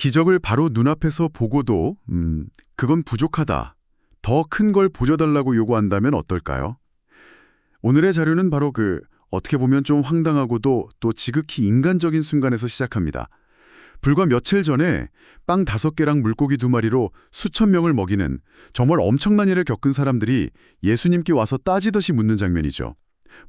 기적을 바로 눈앞에서 보고도 그건 부족하다. 더 큰 걸 보여달라고 요구한다면 어떨까요? 오늘의 자료는 바로 어떻게 보면 좀 황당하고도 또 지극히 인간적인 순간에서 시작합니다. 불과 며칠 전에 빵 5개랑 물고기 2마리로 수천 명을 먹이는 정말 엄청난 일을 겪은 사람들이 예수님께 와서 따지듯이 묻는 장면이죠.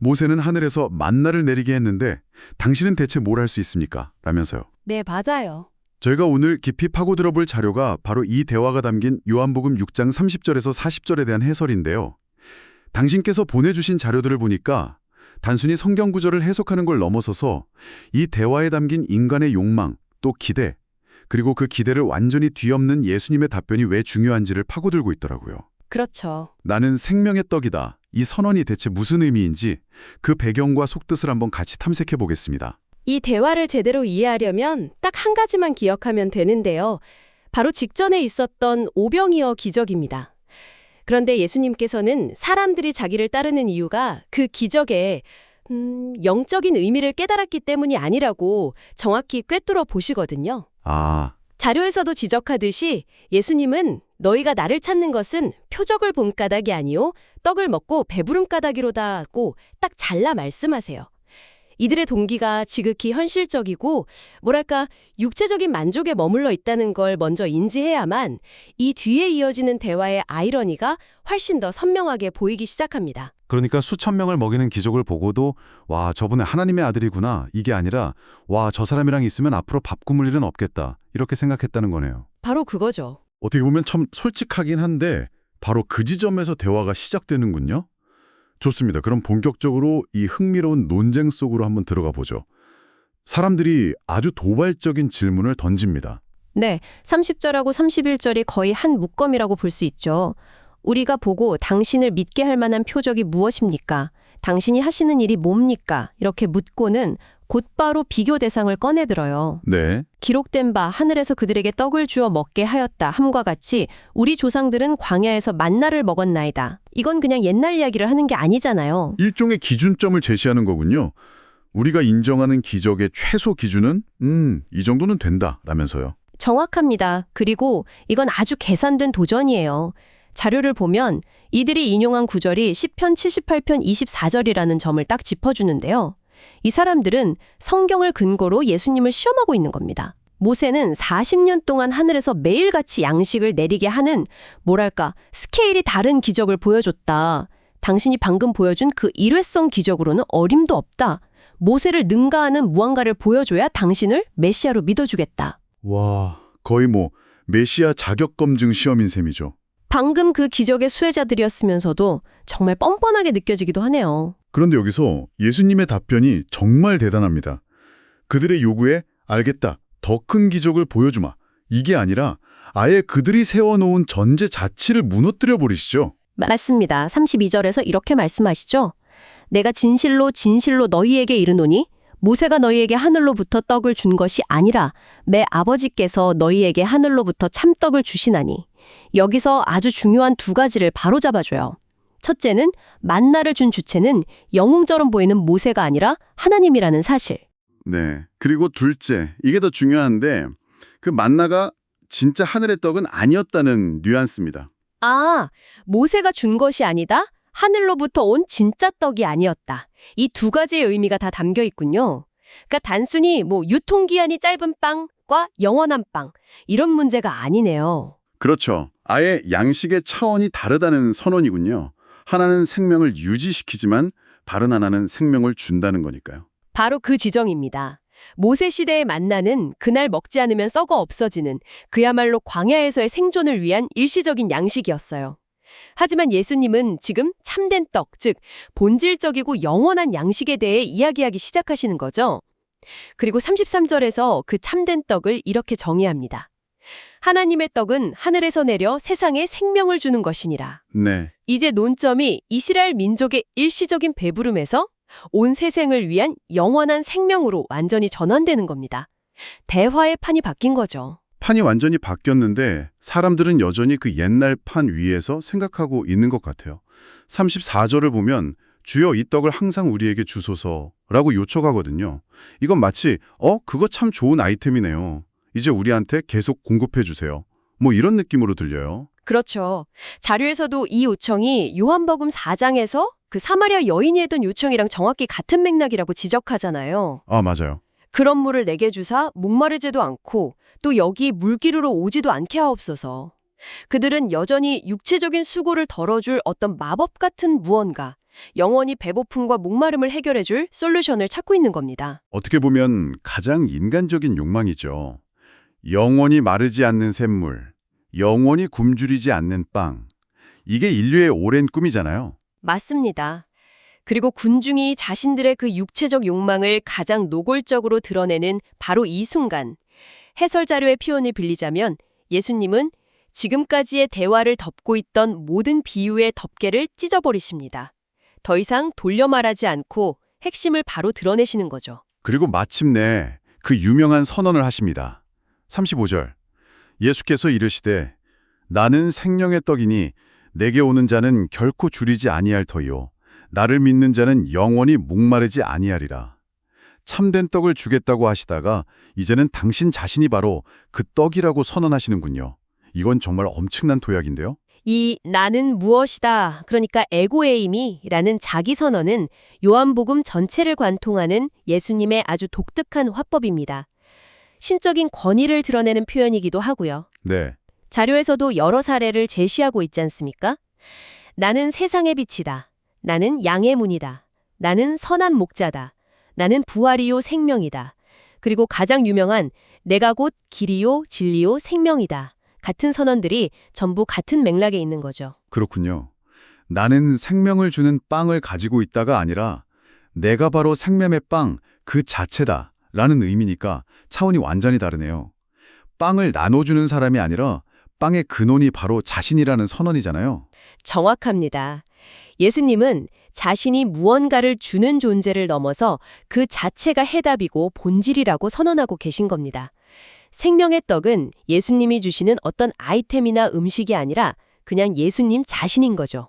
모세는 하늘에서 만나를 내리게 했는데 당신은 대체 뭘 할 수 있습니까? 라면서요. 네, 맞아요. 저희가 오늘 깊이 파고들어 볼 자료가 바로 이 대화가 담긴 요한복음 6장 30절에서 40절에 대한 해설인데요. 당신께서 보내주신 자료들을 보니까 단순히 성경 구절을 해석하는 걸 넘어서서 이 대화에 담긴 인간의 욕망, 또 기대, 그리고 그 기대를 완전히 뒤엎는 예수님의 답변이 왜 중요한지를 파고들고 있더라고요. 그렇죠. 나는 생명의 떡이다. 이 선언이 대체 무슨 의미인지 그 배경과 속뜻을 한번 같이 탐색해 보겠습니다. 이 대화를 제대로 이해하려면 딱 한 가지만 기억하면 되는데요. 바로 직전에 있었던 오병이어 기적입니다. 그런데 예수님께서는 사람들이 자기를 따르는 이유가 그 기적에 영적인 의미를 깨달았기 때문이 아니라고 정확히 꿰뚫어 보시거든요. 아, 자료에서도 지적하듯이 예수님은 너희가 나를 찾는 것은 표적을 본 까닭이 아니요 떡을 먹고 배부른 까닭이로다고 딱 잘라 말씀하세요. 이들의 동기가 지극히 현실적이고 뭐랄까 육체적인 만족에 머물러 있다는 걸 먼저 인지해야만 이 뒤에 이어지는 대화의 아이러니가 훨씬 더 선명하게 보이기 시작합니다. 그러니까 수천 명을 먹이는 기적을 보고도 와, 저분은 하나님의 아들이구나. 이게 아니라 와, 저 사람이랑 있으면 앞으로 밥 굶을 일은 없겠다. 이렇게 생각했다는 거네요. 바로 그거죠. 어떻게 보면 참 솔직하긴 한데 바로 그 지점에서 대화가 시작되는군요. 좋습니다. 그럼 본격적으로 이 흥미로운 논쟁 속으로 한번 들어가 보죠. 사람들이 아주 도발적인 질문을 던집니다. 네, 30절하고 31절이 거의 한 묶음이라고 볼 수 있죠. 우리가 보고 당신을 믿게 할 만한 표적이 무엇입니까? 당신이 하시는 일이 뭡니까? 이렇게 묻고는 곧바로 비교 대상을 꺼내들어요. 네. 기록된 바 하늘에서 그들에게 떡을 주어 먹게 하였다 함과 같이 우리 조상들은 광야에서 만나를 먹었나이다. 이건 그냥 옛날 이야기를 하는 게 아니잖아요. 일종의 기준점을 제시하는 거군요. 우리가 인정하는 기적의 최소 기준은 이 정도는 된다 라면서요. 정확합니다. 그리고 이건 아주 계산된 도전이에요. 자료를 보면 이들이 인용한 구절이 시편 78편 24절이라는 점을 딱 짚어주는데요. 이 사람들은 성경을 근거로 예수님을 시험하고 있는 겁니다. 모세는 40년 동안 하늘에서 매일같이 양식을 내리게 하는 뭐랄까 스케일이 다른 기적을 보여줬다. 당신이 방금 보여준 그 일회성 기적으로는 어림도 없다. 모세를 능가하는 무언가를 보여줘야 당신을 메시아로 믿어주겠다. 와, 거의 메시아 자격검증 시험인 셈이죠. 방금 그 기적의 수혜자들이었으면서도 정말 뻔뻔하게 느껴지기도 하네요. 그런데 여기서 예수님의 답변이 정말 대단합니다. 그들의 요구에 알겠다, 더 큰 기적을 보여주마. 이게 아니라 아예 그들이 세워놓은 전제 자체를 무너뜨려 버리시죠. 맞습니다. 32절에서 이렇게 말씀하시죠. 내가 진실로 진실로 너희에게 이르노니 모세가 너희에게 하늘로부터 떡을 준 것이 아니라 내 아버지께서 너희에게 하늘로부터 참떡을 주시나니. 여기서 아주 중요한 2가지를 바로잡아줘요. 첫째는 만나를 준 주체는 영웅처럼 보이는 모세가 아니라 하나님이라는 사실. 네. 그리고 둘째, 이게 더 중요한데 그 만나가 진짜 하늘의 떡은 아니었다는 뉘앙스입니다. 아, 모세가 준 것이 아니다? 하늘로부터 온 진짜 떡이 아니었다. 이 2가지의 의미가 다 담겨 있군요. 그러니까 단순히 유통기한이 짧은 빵과 영원한 빵 이런 문제가 아니네요. 그렇죠. 아예 양식의 차원이 다르다는 선언이군요. 하나는 생명을 유지시키지만 다른 하나는 생명을 준다는 거니까요. 바로 그 지정입니다. 모세 시대의 만나는 그날 먹지 않으면 썩어 없어지는 그야말로 광야에서의 생존을 위한 일시적인 양식이었어요. 하지만 예수님은 지금 참된 떡, 즉 본질적이고 영원한 양식에 대해 이야기하기 시작하시는 거죠. 그리고 33절에서 그 참된 떡을 이렇게 정의합니다. 하나님의 떡은 하늘에서 내려 세상에 생명을 주는 것이니라. 네. 이제 논점이 이스라엘 민족의 일시적인 배부름에서 온 세상을 위한 영원한 생명으로 완전히 전환되는 겁니다. 대화의 판이 바뀐 거죠. 판이 완전히 바뀌었는데 사람들은 여전히 그 옛날 판 위에서 생각하고 있는 것 같아요. 34절을 보면 주여 이 떡을 항상 우리에게 주소서라고 요청하거든요. 이건 마치 그거 참 좋은 아이템이네요. 이제 우리한테 계속 공급해 주세요. 뭐 이런 느낌으로 들려요. 그렇죠. 자료에서도 이 요청이 요한복음 4장에서 그 사마리아 여인이 했던 요청이랑 정확히 같은 맥락이라고 지적하잖아요. 아, 맞아요. 그런 물을 내게 주사 목마르지도 않고 또 여기 물기르러 오지도 않게 하옵소서. 그들은 여전히 육체적인 수고를 덜어줄 어떤 마법 같은 무언가, 영원히 배고픔과 목마름을 해결해줄 솔루션을 찾고 있는 겁니다. 어떻게 보면 가장 인간적인 욕망이죠. 영원히 마르지 않는 샘물, 영원히 굶주리지 않는 빵. 이게 인류의 오랜 꿈이잖아요. 맞습니다. 그리고 군중이 자신들의 그 육체적 욕망을 가장 노골적으로 드러내는 바로 이 순간, 해설 자료의 표현을 빌리자면 예수님은 지금까지의 대화를 덮고 있던 모든 비유의 덮개를 찢어버리십니다. 더 이상 돌려 말하지 않고 핵심을 바로 드러내시는 거죠. 그리고 마침내 그 유명한 선언을 하십니다. 35절. 예수께서 이르시되 나는 생명의 떡이니 내게 오는 자는 결코 줄이지 아니할 터이요 나를 믿는 자는 영원히 목마르지 아니하리라. 참된 떡을 주겠다고 하시다가 이제는 당신 자신이 바로 그 떡이라고 선언하시는군요. 이건 정말 엄청난 도약인데요. 이 나는 무엇이다, 그러니까 에고에임이라는 자기 선언은 요한복음 전체를 관통하는 예수님의 아주 독특한 화법입니다. 신적인 권위를 드러내는 표현이기도 하고요. 네. 자료에서도 여러 사례를 제시하고 있지 않습니까? 나는 세상의 빛이다. 나는 양의 문이다. 나는 선한 목자다. 나는 부활이요 생명이다. 그리고 가장 유명한 내가 곧 길이요 진리요 생명이다. 같은 선언들이 전부 같은 맥락에 있는 거죠. 그렇군요. 나는 생명을 주는 빵을 가지고 있다가 아니라 내가 바로 생명의 빵 그 자체다 라는 의미니까 차원이 완전히 다르네요. 빵을 나눠주는 사람이 아니라 빵의 근원이 바로 자신이라는 선언이잖아요. 정확합니다. 예수님은 자신이 무언가를 주는 존재를 넘어서 그 자체가 해답이고 본질이라고 선언하고 계신 겁니다. 생명의 떡은 예수님이 주시는 어떤 아이템이나 음식이 아니라 그냥 예수님 자신인 거죠.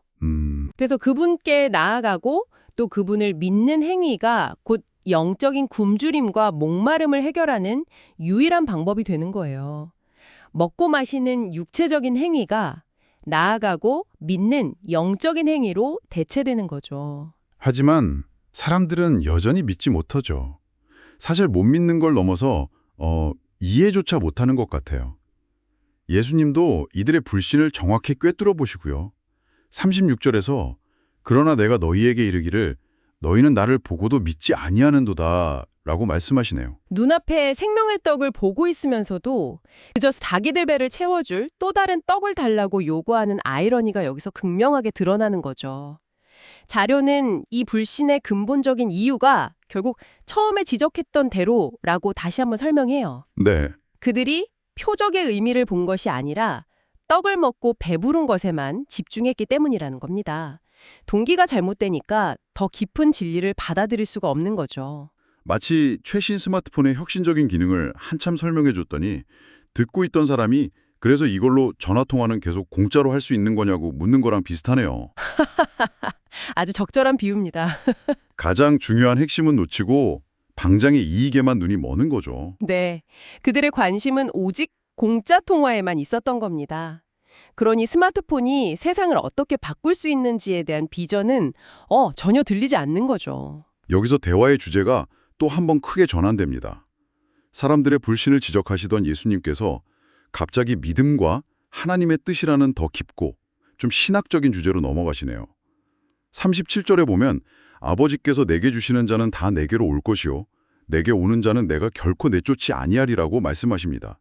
그래서 그분께 나아가고 또 그분을 믿는 행위가 곧 영적인 굶주림과 목마름을 해결하는 유일한 방법이 되는 거예요. 먹고 마시는 육체적인 행위가 나아가고 믿는 영적인 행위로 대체되는 거죠. 하지만 사람들은 여전히 믿지 못하죠. 사실 못 믿는 걸 넘어서 이해조차 못하는 것 같아요. 예수님도 이들의 불신을 정확히 꿰뚫어 보시고요. 36절에서 그러나 내가 너희에게 이르기를 너희는 나를 보고도 믿지 아니하는도다 라고 말씀하시네요. 눈앞에 생명의 떡을 보고 있으면서도 그저 자기들 배를 채워줄 또 다른 떡을 달라고 요구하는 아이러니가 여기서 극명하게 드러나는 거죠. 자료는 이 불신의 근본적인 이유가 결국 처음에 지적했던 대로라고 다시 한번 설명해요. 네. 그들이 표적의 의미를 본 것이 아니라 떡을 먹고 배부른 것에만 집중했기 때문이라는 겁니다. 동기가 잘못되니까 더 깊은 진리를 받아들일 수가 없는 거죠. 마치 최신 스마트폰의 혁신적인 기능을 한참 설명해 줬더니 듣고 있던 사람이 그래서 이걸로 전화통화는 계속 공짜로 할 수 있는 거냐고 묻는 거랑 비슷하네요. 아주 적절한 비유입니다. 가장 중요한 핵심은 놓치고 방장의 이익에만 눈이 머는 거죠. 네, 그들의 관심은 오직 공짜 통화에만 있었던 겁니다. 그러니 스마트폰이 세상을 어떻게 바꿀 수 있는지에 대한 비전은 전혀 들리지 않는 거죠. 여기서 대화의 주제가 또 한 번 크게 전환됩니다. 사람들의 불신을 지적하시던 예수님께서 갑자기 믿음과 하나님의 뜻이라는 더 깊고 좀 신학적인 주제로 넘어가시네요. 37절에 보면 아버지께서 내게 주시는 자는 다 내게로 올 것이요 내게 오는 자는 내가 결코 내쫓지 아니하리라고 말씀하십니다.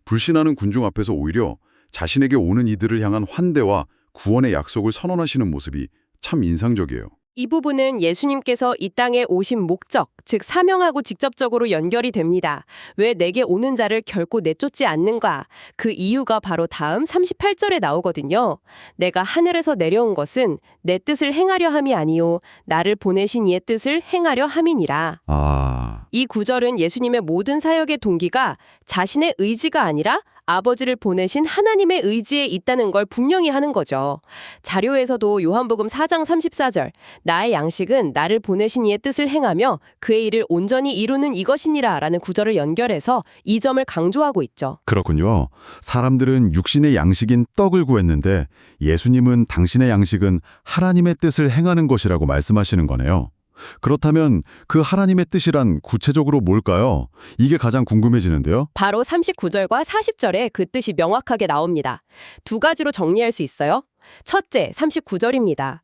불신하는 군중 앞에서 오히려 자신에게 오는 이들을 향한 환대와 구원의 약속을 선언하시는 모습이 참 인상적이에요. 이 부분은 예수님께서 이 땅에 오신 목적, 즉 사명하고 직접적으로 연결이 됩니다. 왜 내게 오는 자를 결코 내쫓지 않는가? 그 이유가 바로 다음 38절에 나오거든요. 내가 하늘에서 내려온 것은 내 뜻을 행하려 함이 아니요 나를 보내신 이의 뜻을 행하려 함이니라. 이 구절은 예수님의 모든 사역의 동기가 자신의 의지가 아니라 아버지를 보내신 하나님의 의지에 있다는 걸 분명히 하는 거죠. 자료에서도 요한복음 4장 34절, 나의 양식은 나를 보내신 이의 뜻을 행하며 그의 일을 온전히 이루는 이것이니라 라는 구절을 연결해서 이 점을 강조하고 있죠. 그렇군요. 사람들은 육신의 양식인 떡을 구했는데 예수님은 당신의 양식은 하나님의 뜻을 행하는 것이라고 말씀하시는 거네요. 그렇다면 그 하나님의 뜻이란 구체적으로 뭘까요? 이게 가장 궁금해지는데요. 바로 39절과 40절에 그 뜻이 명확하게 나옵니다. 두 가지로 정리할 수 있어요. 첫째, 39절입니다.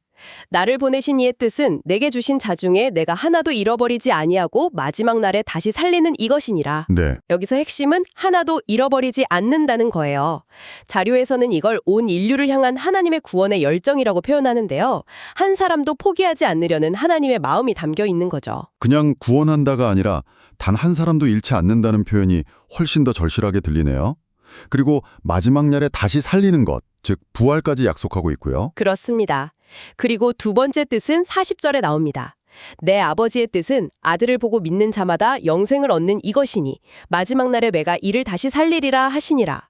나를 보내신 이의 뜻은 내게 주신 자 중에 내가 하나도 잃어버리지 아니하고 마지막 날에 다시 살리는 이것이니라. 네. 여기서 핵심은 하나도 잃어버리지 않는다는 거예요. 자료에서는 이걸 온 인류를 향한 하나님의 구원의 열정이라고 표현하는데요. 한 사람도 포기하지 않으려는 하나님의 마음이 담겨 있는 거죠. 그냥 구원한다가 아니라 단 한 사람도 잃지 않는다는 표현이 훨씬 더 절실하게 들리네요. 그리고 마지막 날에 다시 살리는 것, 즉 부활까지 약속하고 있고요. 그렇습니다. 그리고 두 번째 뜻은 40절에 나옵니다. 내 아버지의 뜻은 아들을 보고 믿는 자마다 영생을 얻는 이것이니 마지막 날에 내가 이를 다시 살리리라 하시니라.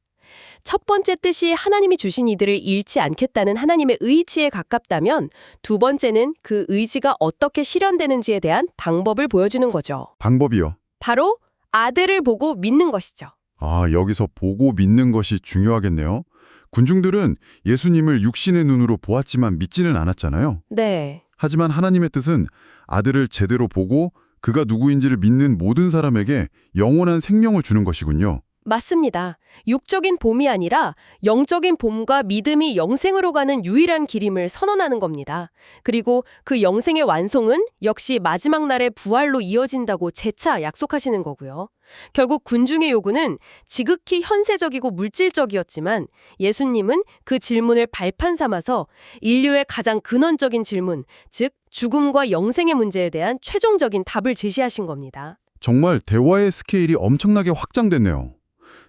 첫 번째 뜻이 하나님이 주신 이들을 잃지 않겠다는 하나님의 의지에 가깝다면 두 번째는 그 의지가 어떻게 실현되는지에 대한 방법을 보여주는 거죠. 방법이요. 바로 아들을 보고 믿는 것이죠. 아, 여기서 보고 믿는 것이 중요하겠네요. 군중들은 예수님을 육신의 눈으로 보았지만 믿지는 않았잖아요. 네. 하지만 하나님의 뜻은 아들을 제대로 보고 그가 누구인지를 믿는 모든 사람에게 영원한 생명을 주는 것이군요. 맞습니다. 육적인 봄이 아니라 영적인 봄과 믿음이 영생으로 가는 유일한 길임을 선언하는 겁니다. 그리고 그 영생의 완성은 역시 마지막 날의 부활로 이어진다고 재차 약속하시는 거고요. 결국 군중의 요구는 지극히 현세적이고 물질적이었지만 예수님은 그 질문을 발판 삼아서 인류의 가장 근원적인 질문, 즉 죽음과 영생의 문제에 대한 최종적인 답을 제시하신 겁니다. 정말 대화의 스케일이 엄청나게 확장됐네요.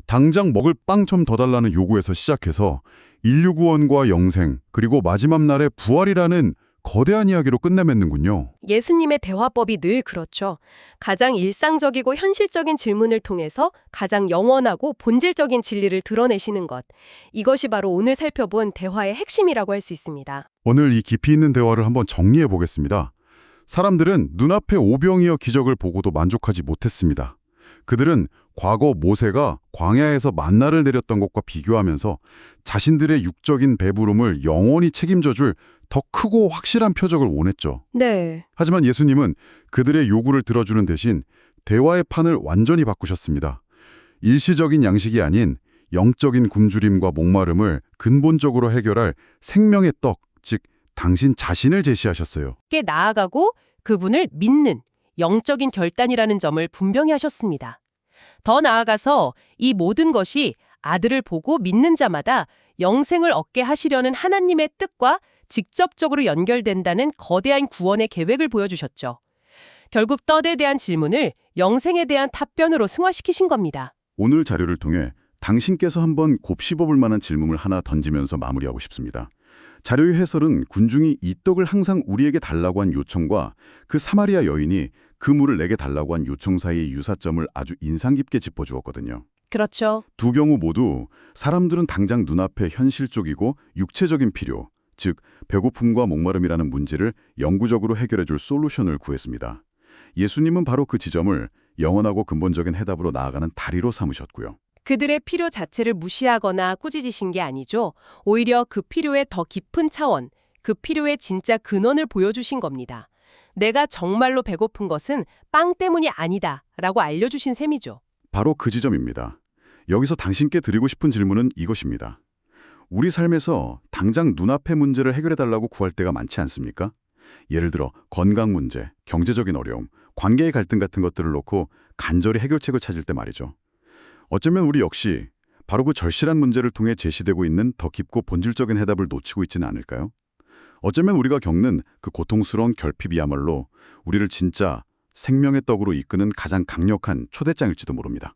당장 먹을 빵 좀 더 달라는 요구에서 시작해서 인류 구원과 영생, 그리고 마지막 날의 부활이라는 거대한 이야기로 끝내맺는군요. 예수님의 대화법이 늘 그렇죠. 가장 일상적이고 현실적인 질문을 통해서 가장 영원하고 본질적인 진리를 드러내시는 것. 이것이 바로 오늘 살펴본 대화의 핵심이라고 할 수 있습니다. 오늘 이 깊이 있는 대화를 한번 정리해 보겠습니다. 사람들은 눈앞의 오병이어 기적을 보고도 만족하지 못했습니다. 그들은 과거 모세가 광야에서 만나를 내렸던 것과 비교하면서 자신들의 육적인 배부름을 영원히 책임져줄 더 크고 확실한 표적을 원했죠. 네. 하지만 예수님은 그들의 요구를 들어주는 대신 대화의 판을 완전히 바꾸셨습니다. 일시적인 양식이 아닌 영적인 굶주림과 목마름을 근본적으로 해결할 생명의 떡, 즉 당신 자신을 제시하셨어요. 꽤 나아가고 그분을 믿는 영적인 결단이라는 점을 분명히 하셨습니다. 더 나아가서 이 모든 것이 아들을 보고 믿는 자마다 영생을 얻게 하시려는 하나님의 뜻과 직접적으로 연결된다는 거대한 구원의 계획을 보여주셨죠. 결국 떡에 대한 질문을 영생에 대한 답변으로 승화시키신 겁니다. 오늘 자료를 통해 당신께서 한번 곱씹어볼 만한 질문을 하나 던지면서 마무리하고 싶습니다. 자료의 해설은 군중이 이 떡을 항상 우리에게 달라고 한 요청과 그 사마리아 여인이 그 물을 내게 달라고 한 요청 사이의 유사점을 아주 인상 깊게 짚어주었거든요. 그렇죠. 두 경우 모두 사람들은 당장 눈앞에 현실적이고 육체적인 필요, 즉 배고픔과 목마름이라는 문제를 영구적으로 해결해줄 솔루션을 구했습니다. 예수님은 바로 그 지점을 영원하고 근본적인 해답으로 나아가는 다리로 삼으셨고요. 그들의 필요 자체를 무시하거나 꾸짖으신 게 아니죠. 오히려 그 필요의 더 깊은 차원, 그 필요의 진짜 근원을 보여주신 겁니다. 내가 정말로 배고픈 것은 빵 때문이 아니다 라고 알려주신 셈이죠. 바로 그 지점입니다. 여기서 당신께 드리고 싶은 질문은 이것입니다. 우리 삶에서 당장 눈앞의 문제를 해결해달라고 구할 때가 많지 않습니까? 예를 들어 건강 문제, 경제적인 어려움, 관계의 갈등 같은 것들을 놓고 간절히 해결책을 찾을 때 말이죠. 어쩌면 우리 역시 바로 그 절실한 문제를 통해 제시되고 있는 더 깊고 본질적인 해답을 놓치고 있지는 않을까요? 어쩌면 우리가 겪는 그 고통스러운 결핍이야말로 우리를 진짜 생명의 떡으로 이끄는 가장 강력한 초대장일지도 모릅니다.